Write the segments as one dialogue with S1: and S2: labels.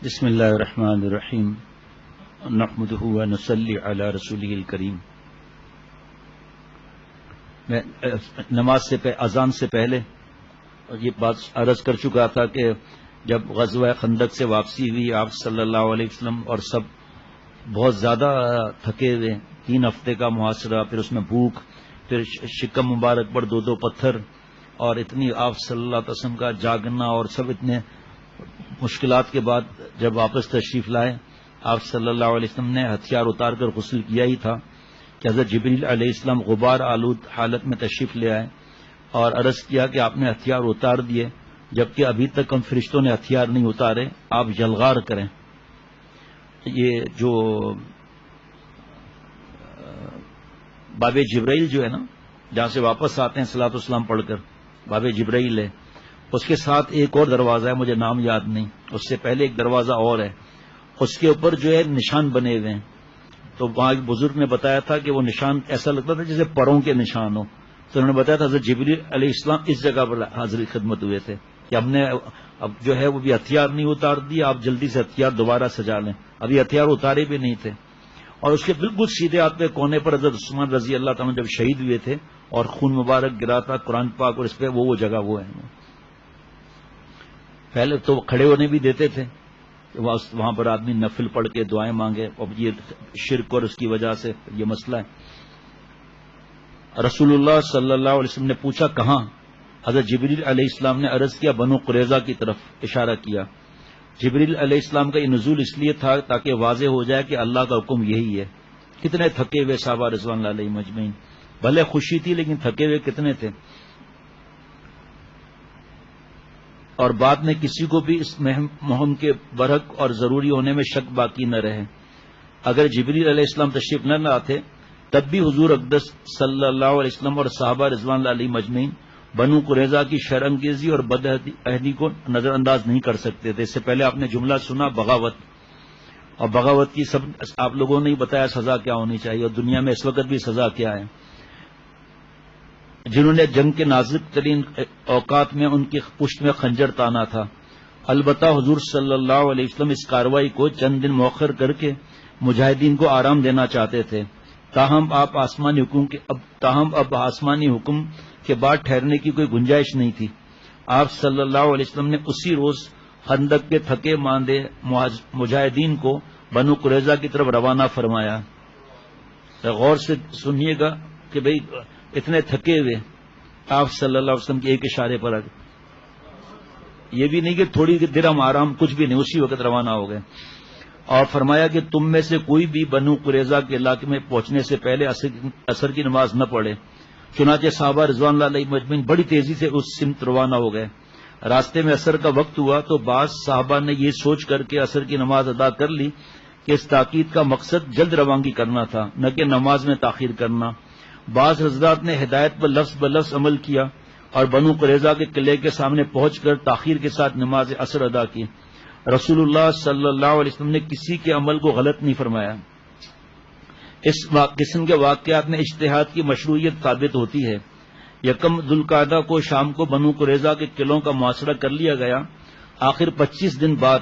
S1: بسم اللہ الرحمن الرحیم نحمدہ و نصلی علی رسولہ الکریم. میں نماز سے اذان سے پہلے یہ بات عرض کر چکا تھا کہ جب غزوہ خندق سے واپسی ہوئی آپ صلی اللہ علیہ وسلم اور سب بہت زیادہ تھکے ہوئے، 3 ہفتے کا محاصرہ، پھر اس میں بھوک، پھر شکم مبارک پر 2 پتھر، اور اتنی آپ صلی اللہ علیہ وسلم کا جاگنا، اور سب اتنے مشکلات کے بعد جب واپس تشریف لائے، آپ صلی اللہ علیہ وسلم نے ہتھیار اتار کر غسل کیا ہی تھا کہ حضرت جبریل علیہ السلام غبار آلود حالت میں تشریف لے آئے اور عرض کیا کہ آپ نے ہتھیار اتار دیے، جبکہ ابھی تک ہم فرشتوں نے ہتھیار نہیں اتارے، آپ جلغار کریں. یہ جو باب جبرائیل جو ہے نا، جہاں سے واپس آتے ہیں صلاۃ والسلام پڑھ کر، باب جبرائیل ہے، اس کے ساتھ ایک اور دروازہ ہے، مجھے نام یاد نہیں، اس سے پہلے ایک دروازہ اور ہے، اس کے اوپر جو ہے نشان بنے ہوئے ہیں. تو وہاں ایک بزرگ نے بتایا تھا کہ وہ نشان ایسا لگتا تھا جیسے پروں کے نشان ہو. تو انہوں نے بتایا تھا حضرت جبریل علیہ السلام اس جگہ پر حاضری خدمت ہوئے تھے کہ ہم نے اب جو ہے وہ بھی ہتھیار نہیں اتار دیا، آپ جلدی سے ہتھیار دوبارہ سجا لیں. ابھی ہتھیار اتارے بھی نہیں تھے. اور اس کے بالکل سیدھے ہاتھ پہ کونے پر حضرت عثمان رضی اللہ تعالیٰ جب شہید ہوئے تھے اور خون مبارک گرا تھا قرآن پاک، اور اس پہ وہ جگہ وہ ہے. پہلے تو کھڑے ہونے بھی دیتے تھے، وہاں پر آدمی نفل پڑھ کے دعائیں مانگے، اب یہ شرک اور اس کی وجہ سے یہ مسئلہ ہے. رسول اللہ صلی اللہ علیہ وسلم نے پوچھا کہاں؟ حضرت جبریل علیہ السلام نے عرض کیا بنو قریظہ کی طرف اشارہ کیا. جبریل علیہ السلام کا یہ نزول اس لیے تھا تاکہ واضح ہو جائے کہ اللہ کا حکم یہی ہے. کتنے تھکے ہوئے صحابہ رضوان اللہ علیہم اجمعین، بھلے خوشی تھی لیکن تھکے ہوئے کتنے تھے. اور بعد میں کسی کو بھی اس مہم کے برحق اور ضروری ہونے میں شک باقی نہ رہے. اگر جبریل علیہ السلام تشریف نہ لاتے تب بھی حضور اقدس صلی اللہ علیہ وسلم اور صحابہ رضوان اللہ علیہم اجمعین بنو قریظہ کی شرانگیزی اور بد عہدی کو نظر انداز نہیں کر سکتے تھے. اس سے پہلے آپ نے جملہ سنا بغاوت، اور بغاوت کی سب آپ لوگوں نے بتایا سزا کیا ہونی چاہیے، اور دنیا میں اس وقت بھی سزا کیا ہے. جنہوں نے جنگ کے نازک ترین اوقات میں ان کی پشت میں خنجر تانا تھا. البتہ حضور صلی اللہ علیہ وسلم اس کارروائی کو چند دن مؤخر کر کے مجاہدین کو آرام دینا چاہتے تھے. تاہم اب آسمانی حکم کے بعد ٹھہرنے کی کوئی گنجائش نہیں تھی. آپ صلی اللہ علیہ وسلم نے اسی روز خندق کے تھکے ماندے مجاہدین کو بنو قریظہ کی طرف روانہ فرمایا. غور سے سنیے گا کہ بھئی اتنے تھکے ہوئے آپ صلی اللہ علیہ وسلم کے ایک اشارے پر یہ بھی نہیں کہ تھوڑی دیر ہم آرام، کچھ بھی نہیں، اسی وقت روانہ ہو گئے. اور فرمایا کہ تم میں سے کوئی بھی بنو قریظہ کے علاقے میں پہنچنے سے پہلے عصر کی نماز نہ پڑھے. چنانچہ صحابہ رضوان اللہ علیہ مجمعین بڑی تیزی سے اس سمت روانہ ہو گئے. راستے میں عصر کا وقت ہوا تو بعض صحابہ نے یہ سوچ کر کے عصر کی نماز ادا کر لی کہ اس تاکید کا مقصد جلد روانگی کرنا تھا، نہ کہ نماز میں تاخیر کرنا. بعض حضرات نے ہدایت پر لفظ بلفظ عمل کیا اور بنو قریظہ کے قلعے کے سامنے پہنچ کر تاخیر کے ساتھ نماز عصر ادا کی. رسول اللہ صلی اللہ علیہ وسلم نے کسی کے عمل کو غلط نہیں فرمایا. اس قسم کے واقعات میں اجتہاد کی مشروعیت ثابت ہوتی ہے. یکم ذوالقعدہ کو شام کو بنو قریظہ کے قلعوں کا محاصرہ کر لیا گیا. آخر 25 دن بعد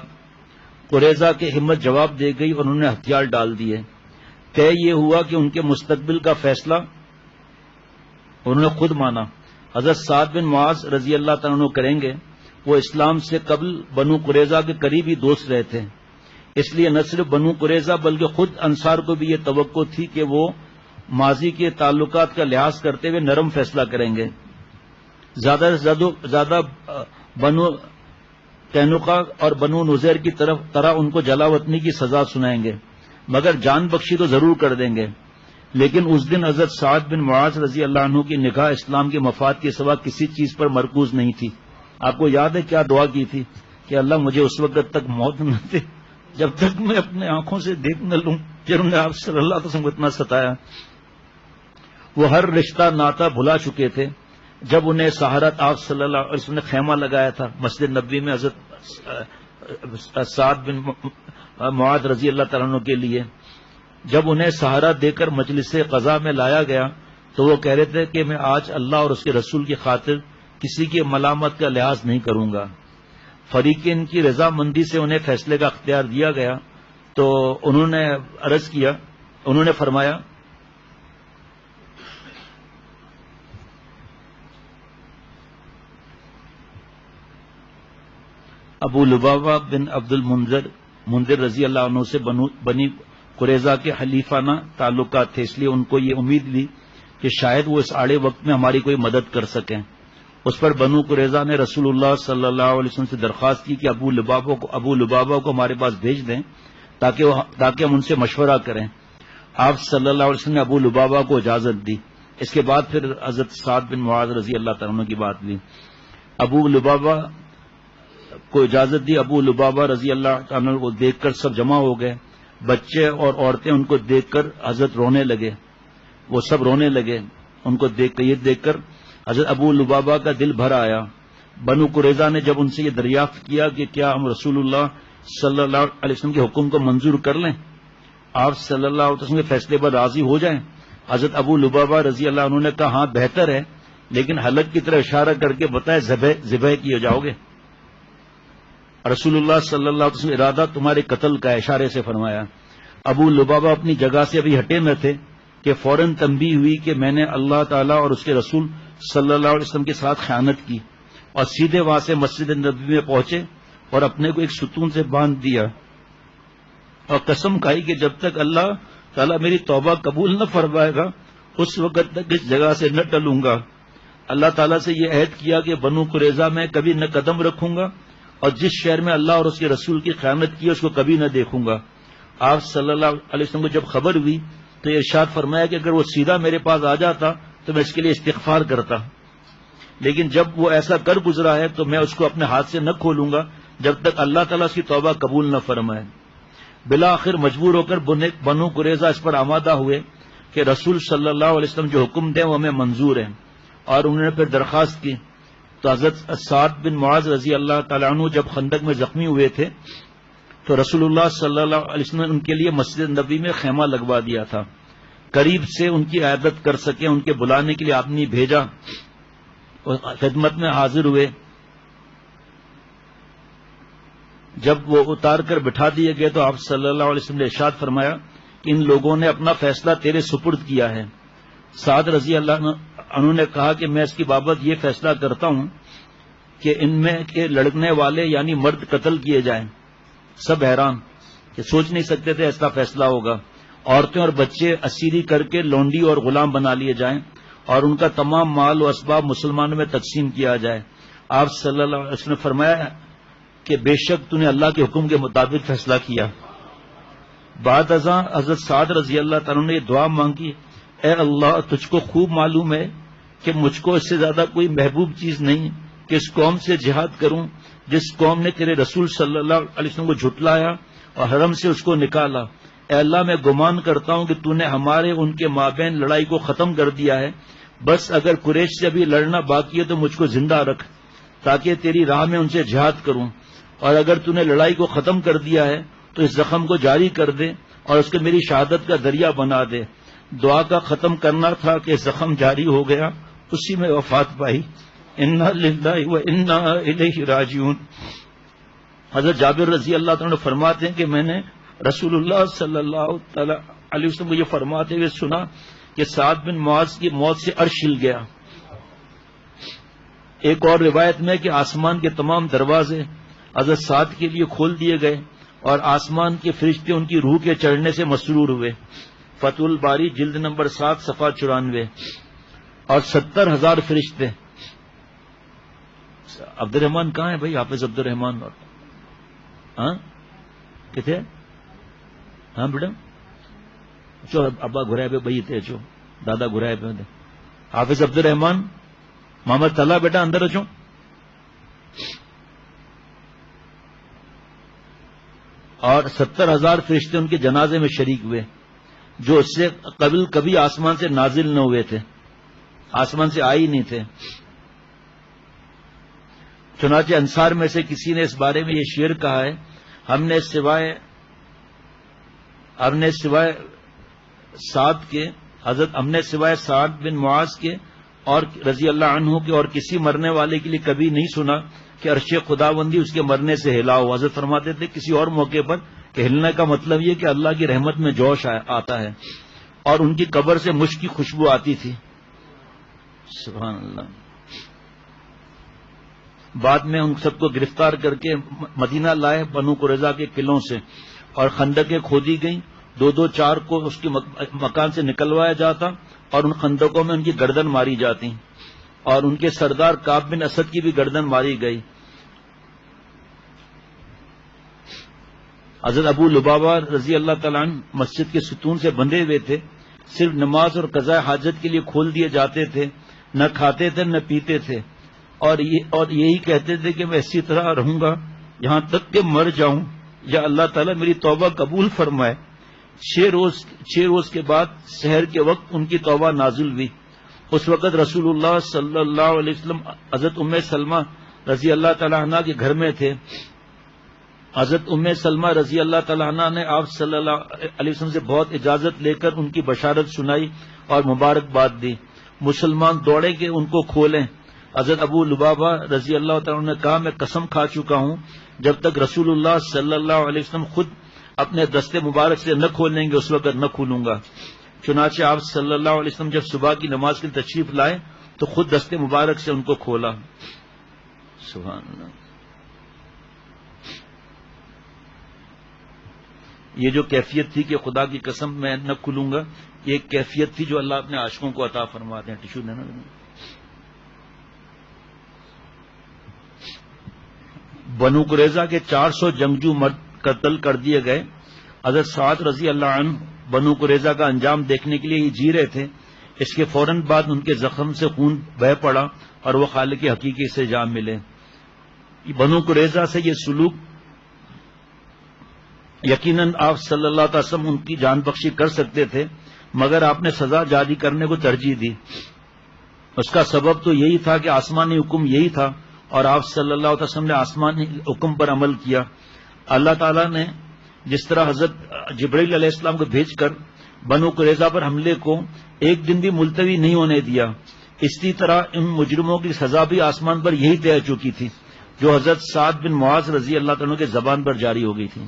S1: قریظہ کی ہمت جواب دے گئی اور انہوں نے ہتھیار ڈال دیے. طے یہ ہوا کہ ان کے مستقبل کا فیصلہ انہوں نے خود مانا. حضرت سعد بن معاذ رضی اللہ تعالیٰ عنہ کریں گے. وہ اسلام سے قبل بنو قریظہ کے قریبی دوست رہے تھے، اس لیے نہ صرف بنو قریظہ بلکہ خود انصار کو بھی یہ توقع تھی کہ وہ ماضی کے تعلقات کا لحاظ کرتے ہوئے نرم فیصلہ کریں گے. زیادہ سے زیادہ بنو قینقاع اور بنو نذیر کی طرح ان کو جلا وطنی کی سزا سنائیں گے، مگر جان بخشی تو ضرور کر دیں گے. لیکن اس دن حضرت سعد بن معاذ رضی اللہ عنہ کی نگاہ اسلام کے مفاد کے سوا کسی چیز پر مرکوز نہیں تھی. آپ کو یاد ہے کیا دعا کی تھی کہ اللہ مجھے اس وقت تک موت نہ دے جب تک میں اپنے آنکھوں سے دیکھ نہ لوں. جنہوں نے آپ صلی اللہ علیہ وسلم کو اتنا ستایا، وہ ہر رشتہ ناتا بھلا چکے تھے. جب انہیں سہارت آپ صلی اللہ علیہ وسلم نے خیمہ لگایا تھا مسجد نبوی میں حضرت سعد بن معاذ رضی اللہ تعالیٰ عنہ کے لیے، جب انہیں سہارا دے کر مجلس قضا میں لایا گیا تو وہ کہہ رہے تھے کہ میں آج اللہ اور اس کے رسول کی خاطر کسی کی ملامت کا لحاظ نہیں کروں گا. فریقین کی رضامندی سے انہیں فیصلے کا اختیار دیا گیا تو انہوں نے عرض کیا، انہوں نے فرمایا ابو لبابہ بن عبد المنذر رضی اللہ عنہ سے بنی قریظہ کے حلیفانہ تعلقات تھے، اس لیے ان کو یہ امید لی کہ شاید وہ اس آڑے وقت میں ہماری کوئی مدد کر سکیں۔ اس پر بنو قریظہ نے رسول اللہ صلی اللہ علیہ وسلم سے درخواست کی کہ ابو لبابہ کو ہمارے پاس بھیج دیں تاکہ ہم ان سے مشورہ کریں۔ آپ صلی اللہ علیہ وسلم نے ابو لبابہ کو اجازت دی۔ اس کے بعد پھر حضرت سعد بن معاذ رضی اللہ تعالیٰ عنہ کی بات ہوئی، ابو لبابہ کو اجازت دی۔ ابو لبابہ رضی اللہ تعالیٰ عنہ کو دیکھ کر سب جمع ہو گئے، بچے اور عورتیں ان کو دیکھ کر حضرت رونے لگے، وہ سب رونے لگے ان کو دیکھ کر حضرت ابو لبابہ کا دل بھر آیا۔ بنو قریظہ نے جب ان سے یہ دریافت کیا کہ کیا ہم رسول اللہ صلی اللہ علیہ وسلم کے حکم کو منظور کر لیں، آپ صلی اللہ علیہ وسلم کے فیصلے پر راضی ہو جائیں، حضرت ابو لبابہ رضی اللہ عنہ نے کہا ہاں بہتر ہے، لیکن حلق کی طرح اشارہ کر کے بتائے ذبح کیے جاؤ گے۔ رسول اللہ صلی اللہ علیہ وسلم ارادہ تمہارے قتل کا اشارے سے فرمایا۔ ابو لبابہ اپنی جگہ سے ابھی ہٹے نہ تھے کہ فوراً تنبیہ ہوئی کہ میں نے اللہ تعالیٰ اور اس کے رسول صلی اللہ علیہ وسلم کے ساتھ خیانت کی، اور سیدھے وہاں سے مسجد نبوی میں پہنچے اور اپنے کو ایک ستون سے باندھ دیا اور قسم کھائی کہ جب تک اللہ تعالیٰ میری توبہ قبول نہ فرمائے گا اس وقت تک اس جگہ سے نہ ٹلوں گا۔ اللہ تعالیٰ سے یہ عہد کیا کہ بنو قریظہ میں کبھی نہ قدم رکھوں گا، اور جس شہر میں اللہ اور اس کے رسول کی خیانت کی اس کو کبھی نہ دیکھوں گا۔ آپ صلی اللہ علیہ وسلم کو جب خبر ہوئی تو ارشاد فرمایا کہ اگر وہ سیدھا میرے پاس آ جاتا تو میں اس کے لیے استغفار کرتا، لیکن جب وہ ایسا کر گزرا ہے تو میں اس کو اپنے ہاتھ سے نہ کھولوں گا جب تک اللہ تعالیٰ اس کی توبہ قبول نہ فرمائے۔ بالآخر مجبور ہو کر بنو قریظہ اس پر آمادہ ہوئے کہ رسول صلی اللہ علیہ وسلم جو حکم دیں وہ ہمیں منظور ہیں، اور انہوں نے پھر درخواست کی تو حضرت سعد بن معاذ رضی اللہ تعالیٰ عنہ جب خندق میں زخمی ہوئے تھے تو رسول اللہ صلی اللہ علیہ وسلم نے ان کے لیے مسجد نبوی میں خیمہ لگوا دیا تھا، قریب سے ان کی عیادت کر سکیں، ان کے بلانے کے لیے آدمی بھیجا اور خدمت میں حاضر ہوئے۔ جب وہ اتار کر بٹھا دیے گئے تو آپ صلی اللہ علیہ وسلم نے ارشاد فرمایا کہ ان لوگوں نے اپنا فیصلہ تیرے سپرد کیا ہے۔ سعد رضی اللہ عنہ نے کہا کہ میں اس کی بابت یہ فیصلہ کرتا ہوں کہ ان میں کے لڑنے والے یعنی مرد قتل کیے جائیں۔ سب حیران کہ سوچ نہیں سکتے تھے ایسا فیصلہ ہوگا۔ عورتیں اور بچے اسیری کر کے لونڈی اور غلام بنا لیے جائیں اور ان کا تمام مال و اسباب مسلمانوں میں تقسیم کیا جائے۔ آپ صلی اللہ علیہ وسلم نے فرمایا کہ بے شک تو نے اللہ کے حکم کے مطابق فیصلہ کیا۔ بعد ازاں حضرت سعد رضی اللہ تعالیٰ نے یہ دعا مانگی، اے اللہ تجھ کو خوب معلوم ہے کہ مجھ کو اس سے زیادہ کوئی محبوب چیز نہیں کہ اس قوم سے جہاد کروں جس قوم نے تیرے رسول صلی اللہ علیہ وسلم کو جھٹلایا اور حرم سے اس کو نکالا۔ اے اللہ میں گمان کرتا ہوں کہ تو نے ہمارے ان کے مابین لڑائی کو ختم کر دیا ہے، بس اگر قریش سے ابھی لڑنا باقی ہے تو مجھ کو زندہ رکھ تاکہ تیری راہ میں ان سے جہاد کروں، اور اگر تو نے لڑائی کو ختم کر دیا ہے تو اس زخم کو جاری کر دے اور اس کو میری شہادت کا ذریعہ بنا دے۔ دعا کا ختم کرنا تھا کہ زخم جاری ہو گیا، اسی میں وفات پائی۔ انا للہ و انا الیہ راجعون۔ حضرت جابر رضی اللہ تعالیٰ عنہ فرماتے ہیں کہ میں نے رسول اللہ صلی اللہ تعالی علیہ وسلم کو یہ فرماتے ہوئے سنا کہ سعد بن معاذ کی موت سے عرش ہل گیا۔ ایک اور روایت میں کہ آسمان کے تمام دروازے حضرت سعد کے لیے کھول دیے گئے اور آسمان کے فرشتے ان کی روح کے چڑھنے سے مسرور ہوئے۔ فتح الباری جلد نمبر 7 صفحہ 94۔ اور 70,000 فرشتے۔ عبد الرحمان کہاں ہے بھائی؟ حافظ عبد الرحمان ہاں کتنے؟ ہاں بیٹا چو ابا گھرائے پہ بھائی تھے، چو دادا گھرائے پہ تھے۔ حافظ عبد الرحمان محمد طلحہ بیٹا اندر اچو۔ اور 70,000 فرشتے ان کے جنازے میں شریک ہوئے جو اس سے قبل کبھی آسمان سے نازل نہ ہوئے تھے، آسمان سے آئے ہی نہیں تھے۔ چنانچہ انصار میں سے کسی نے اس بارے میں یہ شعر کہا ہے، ہم نے سوائے سعد بن معاذ کے اور رضی اللہ عنہ کے اور کسی مرنے والے کے لیے کبھی نہیں سنا کہ عرش خداوندی اس کے مرنے سے ہلا ہو. حضرت فرماتے تھے کسی اور موقع پر کہ ہلنے کا مطلب یہ کہ اللہ کی رحمت میں جوش آتا ہے. اور ان کی قبر سے مشک کی خوشبو آتی تھی. سبحان اللہ. بعد میں ان سب کو گرفتار کر کے مدینہ لائے بنو قریظہ کے قلعوں سے، اور خندقیں کھودی گئیں. 2-4 کو اس کے مکان سے نکلوایا جاتا اور ان خندقوں میں ان کی گردن ماری جاتی، اور ان کے سردار کعب بن اسد کی بھی گردن ماری گئی. حضرت ابو لبابہ رضی اللہ تعالیٰ عنہ مسجد کے ستون سے بندھے ہوئے تھے، صرف نماز اور قضاء حاجت کے لیے کھول دیے جاتے تھے، نہ کھاتے تھے نہ پیتے تھے، اور یہی کہتے تھے کہ میں اسی طرح رہوں گا یہاں تک کہ مر جاؤں یا اللہ تعالیٰ میری توبہ قبول فرمائے. 6 روز کے بعد سحر کے وقت ان کی توبہ نازل ہوئی. اس وقت رسول اللہ صلی اللہ علیہ وسلم حضرت ام سلمہ رضی اللہ تعالیٰ عنہ کے گھر میں تھے. حضرت ام سلمہ رضی اللہ تعالیٰ عنہ نے آپ صلی اللہ علیہ وسلم سے بہت اجازت لے کر ان کی بشارت سنائی اور مبارکباد دی. مسلمان دوڑے کہ ان کو کھولیں. حضرت ابو لبابہ رضی اللہ تعالیٰ عنہ نے کہا میں قسم کھا چکا ہوں جب تک رسول اللہ صلی اللہ علیہ وسلم خود اپنے دستے مبارک سے نہ کھولیں گے اس وقت نہ کھولوں گا. چنانچہ آپ صلی اللہ علیہ وسلم جب صبح کی نماز کے لیے تشریف لائے تو خود دستے مبارک سے ان کو کھولا. سبحان اللہ. یہ جو کیفیت تھی کہ خدا کی قسم میں نہ کھلوں گا، یہ ایک کیفیت تھی جو اللہ اپنے عاشقوں کو عطا فرماتے ہیں. ٹشو دینا. بنو قریظہ کے 400 جنگجو مرد قتل کر دیے گئے. حضرت سعد رضی اللہ عنہ بنو قریظہ کا انجام دیکھنے کے لیے ہی جی رہے تھے. اس کے فوراً بعد ان کے زخم سے خون بہہ پڑا اور وہ خالق حقیقی سے جا ملے. بنو قریظہ سے یہ سلوک یقیناً آپ صلی اللہ علیہ وسلم ان کی جان بخشی کر سکتے تھے، مگر آپ نے سزا جاری کرنے کو ترجیح دی. اس کا سبب تو یہی تھا کہ آسمانی حکم یہی تھا اور آپ صلی اللہ علیہ وسلم نے آسمانی حکم پر عمل کیا. اللہ تعالیٰ نے جس طرح حضرت جبرائیل علیہ السلام کو بھیج کر بنو قریظہ پر حملے کو ایک دن بھی ملتوی نہیں ہونے دیا، اسی طرح ان مجرموں کی سزا بھی آسمان پر یہی طے چکی تھی جو حضرت سعد بن معاذ رضی اللہ تعالیٰ کے زبان پر جاری ہو گئی تھی.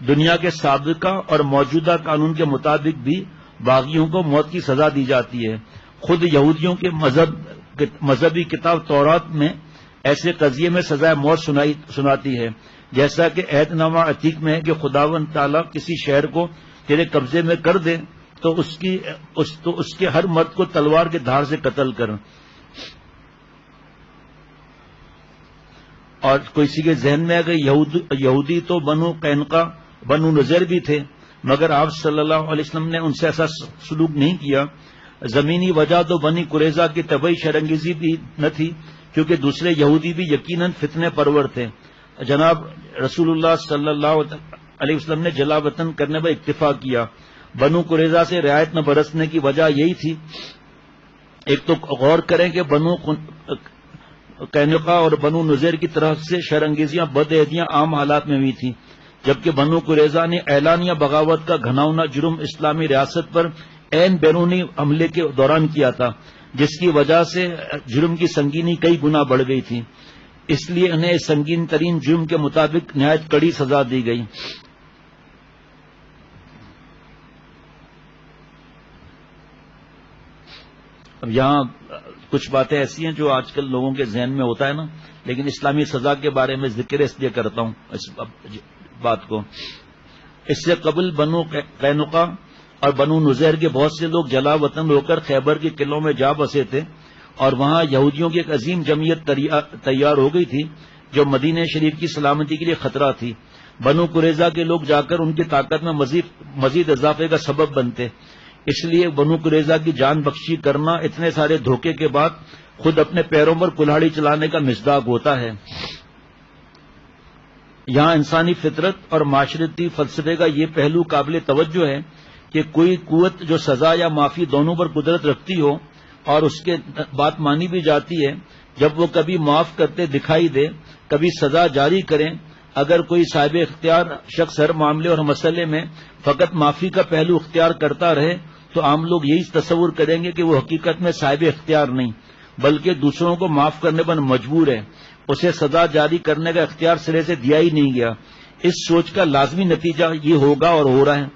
S1: دنیا کے سابقہ اور موجودہ قانون کے مطابق بھی باغیوں کو موت کی سزا دی جاتی ہے. خود یہودیوں کے مذہبی کتاب تورات میں ایسے قضیے میں سزائے موت سناتی ہے، جیسا کہ عہد نامہ عتیق میں ہے کہ خداوند تعالیٰ کسی شہر کو تیرے قبضے میں کر دے تو اس کے ہر مرد کو تلوار کے دھار سے قتل کر. اور کسی کے ذہن میں ہے کہ یہودی تو بنو قینقاع بنو نذیر بھی تھے، مگر آپ صلی اللہ علیہ وسلم نے ان سے ایسا سلوک نہیں کیا. زمینی وجہ تو بنی قریظہ کی طبعی شرنگیزی بھی نہ تھی، کیونکہ دوسرے یہودی بھی یقیناً فتنے پرور تھے. جناب رسول اللہ صلی اللہ علیہ وسلم نے جلا وطن کرنے پر اکتفا کیا. بنو قریظہ سے رعایت نہ برتنے کی وجہ یہی تھی. ایک تو غور کریں کہ بنو قینقاع اور بنو نذیر کی طرف سے شرانگیزیاں بدعہدیاں عام حالات میں ہوئی تھیں، جبکہ بنو قریظہ نے اعلانیہ بغاوت کا گھناؤنا جرم اسلامی ریاست پر عین بیرونی حملے کے دوران کیا تھا، جس کی وجہ سے جرم کی سنگینی کئی گنا بڑھ گئی تھی. اس لیے انہیں سنگین ترین جرم کے مطابق نہایت کڑی سزا دی گئی. اب یہاں کچھ باتیں ایسی ہیں جو آج کل لوگوں کے ذہن میں ہوتا ہے نا، لیکن اسلامی سزا کے بارے میں ذکر اس لیے کرتا ہوں اس بات کو. اس سے قبل بنو قینقاع اور بنو نذیر کے بہت سے لوگ جلا وطن ہو کر خیبر کے قلعوں میں جا بسے تھے، اور وہاں یہودیوں کی ایک عظیم جمعیت تیار ہو گئی تھی جو مدینہ شریف کی سلامتی کے لیے خطرہ تھی. بنو قریظہ کے لوگ جا کر ان کی طاقت میں مزید اضافے کا سبب بنتے. اس لیے بنو قریظہ کی جان بخشی کرنا اتنے سارے دھوکے کے بعد خود اپنے پیروں پر کلہاڑی چلانے کا مصداق ہوتا ہے. یہاں انسانی فطرت اور معاشرتی فلسفے کا یہ پہلو قابل توجہ ہے کہ کوئی قوت جو سزا یا معافی دونوں پر قدرت رکھتی ہو اور اس کے بات مانی بھی جاتی ہے، جب وہ کبھی معاف کرتے دکھائی دے کبھی سزا جاری کریں. اگر کوئی صاحب اختیار شخص ہر معاملے اور مسئلے میں فقط معافی کا پہلو اختیار کرتا رہے تو عام لوگ یہی تصور کریں گے کہ وہ حقیقت میں صاحب اختیار نہیں بلکہ دوسروں کو معاف کرنے پر مجبور ہے. اسے سزا جاری کرنے کا اختیار سرے سے دیا ہی نہیں گیا. اس سوچ کا لازمی نتیجہ یہ ہوگا اور ہو رہا ہے.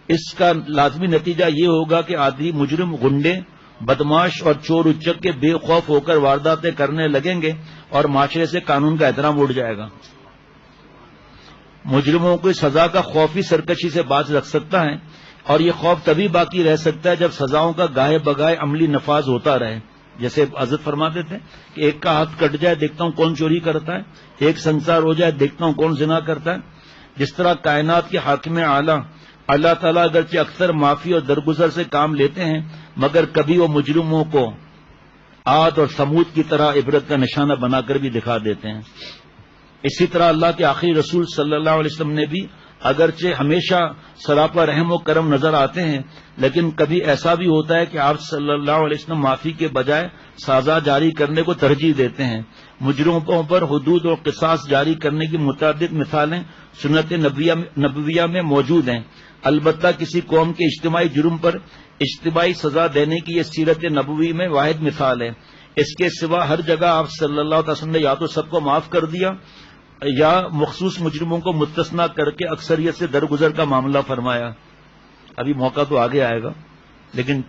S1: اس کا لازمی نتیجہ یہ ہوگا کہ عادی مجرم، غنڈے، بدماش اور چور اچک کے بے خوف ہو کر وارداتیں کرنے لگیں گے اور معاشرے سے قانون کا احترام اٹھ جائے گا. مجرموں کو سزا کا خوف ہی سرکشی سے باز رکھ سکتا ہے، اور یہ خوف تبھی باقی رہ سکتا ہے جب سزاؤں کا گاہے بگاہے عملی نفاذ ہوتا رہے. جیسے حضرت فرماتے تھے کہ ایک کا ہاتھ کٹ جائے دیکھتا ہوں کون چوری کرتا ہے، ایک سنسار ہو جائے دیکھتا ہوں کون زنا کرتا ہے. جس طرح کائنات کے حاکم اعلیٰ اللہ تعالیٰ اگرچہ اکثر معافی اور درگزر سے کام لیتے ہیں، مگر کبھی وہ مجرموں کو عاد اور ثمود کی طرح عبرت کا نشانہ بنا کر بھی دکھا دیتے ہیں. اسی طرح اللہ کے آخری رسول صلی اللہ علیہ وسلم نے بھی اگرچہ ہمیشہ سراپا رحم و کرم نظر آتے ہیں، لیکن کبھی ایسا بھی ہوتا ہے کہ آپ صلی اللہ علیہ وسلم معافی کے بجائے سزا جاری کرنے کو ترجیح دیتے ہیں. مجرموں پر حدود اور قصاص جاری کرنے کی متعدد مثالیں سنت نبویہ میں موجود ہیں. البتہ کسی قوم کے اجتماعی جرم پر اجتماعی سزا دینے کی یہ سیرت نبوی میں واحد مثال ہے. اس کے سوا ہر جگہ آپ صلی اللہ علیہ وسلم نے یا تو سب کو معاف کر دیا یا مخصوص مجرموں کو مستثنیٰ کر کے اکثریت سے درگزر کا معاملہ فرمایا. ابھی موقع تو آگے آئے گا، لیکن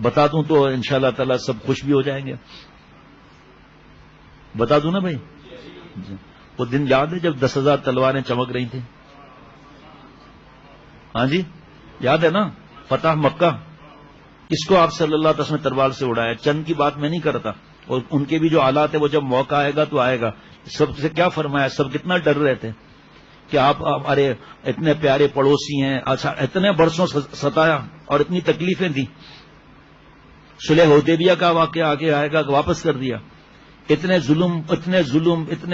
S1: بتا دوں تو انشاءاللہ تعالی سب خوش بھی ہو جائیں گے. بتا دوں نا بھائی، وہ دن یاد ہے جب 10,000 تلواریں چمک رہی تھیں؟ ہاں جی یاد ہے نا، فتح مکہ. اس کو آپ صلی اللہ علیہ وسلم نے تلوار سے اڑایا. چند کی بات میں نہیں کرتا، اور ان کے بھی جو حالات ہیں وہ جب موقع آئے گا تو آئے گا. سب سے کیا فرمایا، سب کتنا ڈر رہے تھے کہ آپ ہمارے اتنے پیارے پڑوسی ہیں، اچھا اتنے برسوں ستایا اور اتنی تکلیفیں دی. صلح حدیبیہ کا واقعہ آگے آئے گا کہ واپس کر دیا. اتنے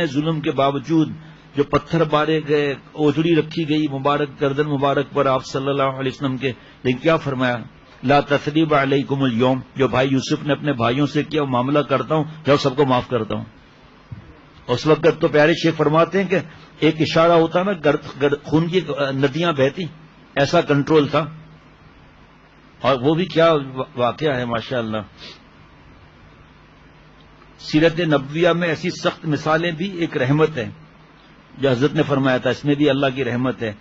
S1: ظلم کے باوجود جو پتھر مارے گئے، اوجڑی رکھی گئی مبارک گردن مبارک پر آپ صلی اللہ علیہ وسلم کے، لیکن کیا فرمایا، لا تثریب علیکم اليوم. جو بھائی یوسف نے اپنے بھائیوں سے کیا معاملہ کرتا ہوں، جب سب کو معاف کرتا ہوں. اس وقت تو پیارے شیخ فرماتے ہیں کہ ایک اشارہ ہوتا نا، خون کی ندیاں بہتی، ایسا کنٹرول تھا. اور وہ بھی کیا واقعہ ہے ماشاءاللہ. سیرت نبویہ میں ایسی سخت مثالیں بھی ایک رحمت ہے، جو حضرت نے فرمایا تھا، اس میں بھی اللہ کی رحمت ہے.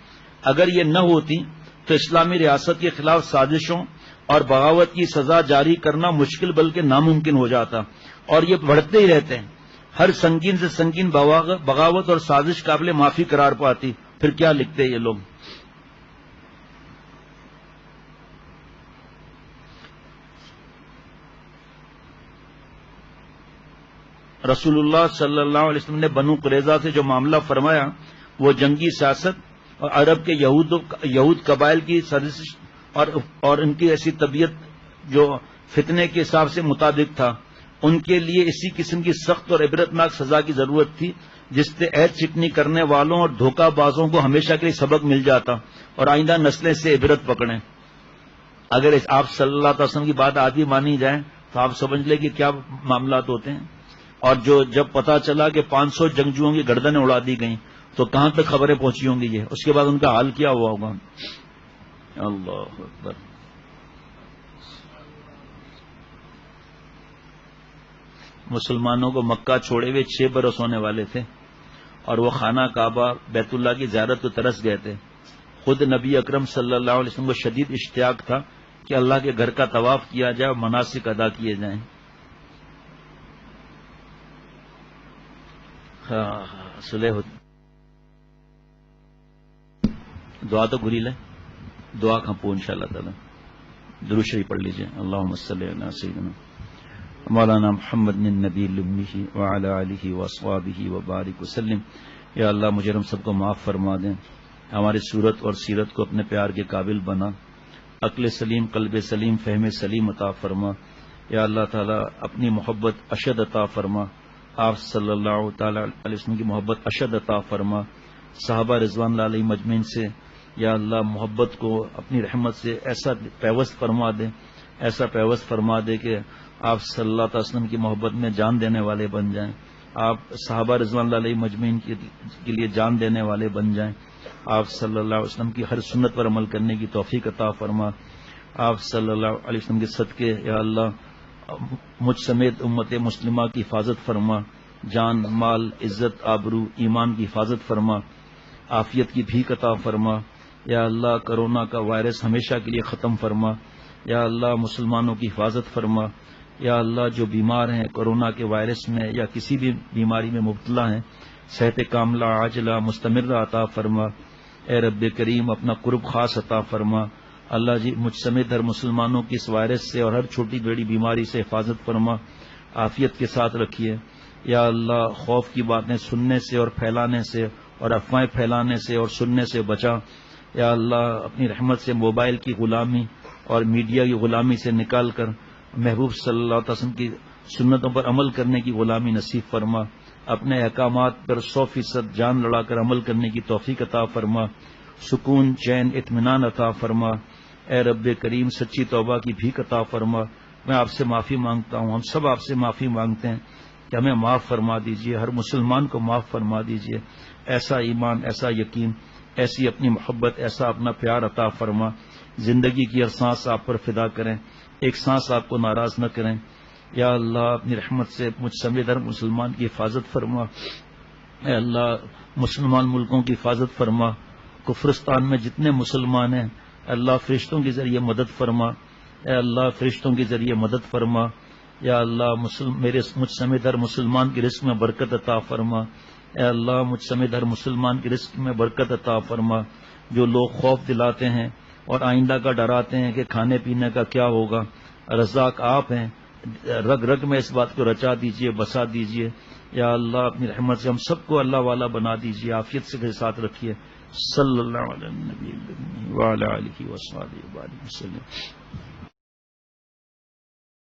S1: اگر یہ نہ ہوتی تو اسلامی ریاست کے خلاف سازشوں اور بغاوت کی سزا جاری کرنا مشکل بلکہ ناممکن ہو جاتا، اور یہ بڑھتے ہی رہتے ہیں. ہر سنگین سے سنگین بغاوت اور سازش قابل معافی قرار پاتی. پھر کیا لکھتے یہ لوگ. رسول اللہ صلی اللہ علیہ وسلم نے بنو قریظہ سے جو معاملہ فرمایا وہ جنگی سیاست اور عرب کے یہود قبائل کی سازش اور ان کی ایسی طبیعت جو فتنے کے حساب سے مطابق تھا. ان کے لیے اسی قسم کی سخت اور عبرتناک سزا کی ضرورت تھی جس سے عہد چٹنی کرنے والوں اور دھوکہ بازوں کو ہمیشہ کے لیے سبق مل جاتا اور آئندہ نسلیں سے عبرت پکڑیں. اگر آپ صلی اللہ علیہ وسلم کی بات آج بھی مانی جائے تو آپ سمجھ لیں کہ کیا معاملات ہوتے ہیں. اور جب پتا چلا کہ 500 جنگجوؤں کی گردنیں اڑا دی گئیں تو کہاں تک خبریں پہنچی ہوں گی یہ، اس کے بعد ان کا حال کیا ہوا ہوگا. اللہ اکبر. مسلمانوں کو مکہ چھوڑے ہوئے 6 برس ہونے والے تھے اور وہ خانہ کعبہ بیت اللہ کی زیارت کو ترس گئے تھے. خود نبی اکرم صلی اللہ علیہ وسلم کو شدید اشتیاق تھا کہ اللہ کے گھر کا طواف کیا جائے اور مناسک ادا کیے جائیں. صلح دعا تو گری لیں، دعا کھپو انشاءاللہ تعالی. درود شریف پڑھ لیجئے. اللہم صلی علی سیدنا مولانا محمد النبی المی وعلی آلہ واصحابہ وبارک وسلم. یا اللہ مجھے ہم سب کو معاف فرما دیں، ہماری صورت اور سیرت کو اپنے پیار کے قابل بنا، عقل سلیم، قلب سلیم، فہم سلیم عطا فرما. یا اللہ تعالی اپنی محبت اشد عطا فرما، آپ صلی اللہ تعالی علیہ وسلم کی محبت اشد عطا فرما. صحابہ رضوان اللہ علیہ مجمعین سے یا اللہ محبت کو اپنی رحمت سے ایسا پیوست فرما دے، ایسا پیوست فرما دے کہ آپ صلی اللہ علیہ وسلم کی محبت میں جان دینے والے بن جائیں، آپ صحابہ رضوان اللہ علیہ مجمعین کے لیے جان دینے والے بن جائیں. آپ صلی اللہ علیہ وسلم کی ہر سنت پر عمل کرنے کی توفیق عطا فرما. آپ صلی اللہ علیہ وسلم کے صدقے یا اللہ مجھ سمیت امت مسلمہ کی حفاظت فرما. جان مال عزت آبرو ایمان کی حفاظت فرما، عافیت کی بھیک عطا فرما۔ یا اللہ کرونا کا وائرس ہمیشہ کے لیے ختم فرما۔ یا اللہ مسلمانوں کی حفاظت فرما۔ یا اللہ جو بیمار ہیں کرونا کے وائرس میں یا کسی بھی بیماری میں مبتلا ہیں، صحت کاملہ عاجلہ مستمرہ عطا فرما۔ اے رب کریم اپنا قرب خاص عطا فرما۔ اللہ جی مجھ سمیت ہر مسلمانوں کی اس وائرس سے اور ہر چھوٹی بڑی بیماری سے حفاظت فرما، عافیت کے ساتھ رکھیے۔ یا اللہ خوف کی باتیں سننے سے اور پھیلانے سے اور افواہیں پھیلانے سے اور سننے سے بچا۔ یا اللہ اپنی رحمت سے موبائل کی غلامی اور میڈیا کی غلامی سے نکال کر محبوب صلی اللہ علیہ وسلم کی سنتوں پر عمل کرنے کی غلامی نصیب فرما۔ اپنے احکامات پر 100% جان لڑا کر عمل کرنے کی توفیق عطا فرما، سکون چین اطمینان عطا فرما۔ اے رب کریم سچی توبہ کی بھیک عطا فرما۔ میں آپ سے معافی مانگتا ہوں، ہم سب آپ سے معافی مانگتے ہیں کہ ہمیں معاف فرما دیجئے، ہر مسلمان کو معاف فرما دیجئے۔ ایسا ایمان، ایسا یقین، ایسی اپنی محبت، ایسا اپنا پیار عطا فرما، زندگی کی ہر سانس آپ پر فدا کریں، ایک سانس آپ کو ناراض نہ کریں۔ یا اللہ اپنی رحمت سے مجھ سمیت ہر مسلمان کی حفاظت فرما۔ اے اللہ مسلمان ملکوں کی حفاظت فرما، کفرستان میں جتنے مسلمان ہیں اللہ فرشتوں کے ذریعے مدد فرما۔ اے اللہ فرشتوں کے ذریعے مدد فرما۔ یا اللہ مجھ سمیت ہر مسلمان کی رزق میں برکت عطا فرما۔ اے اللہ مجھ سمیت ہر مسلمان کی رزق میں برکت عطا فرما۔ جو لوگ خوف دلاتے ہیں اور آئندہ کا ڈراتے ہیں کہ کھانے پینے کا کیا ہوگا، رزاق آپ ہیں، رگ رگ میں اس بات کو رچا دیجئے، بسا دیجئے۔ یا اللہ اپنی رحمت سے ہم سب کو اللہ والا بنا دیجئے، عافیت سے ساتھ رکھیے۔ صلی اللہ علیہ نبی وعلی آلہ وصحبہ وسلم۔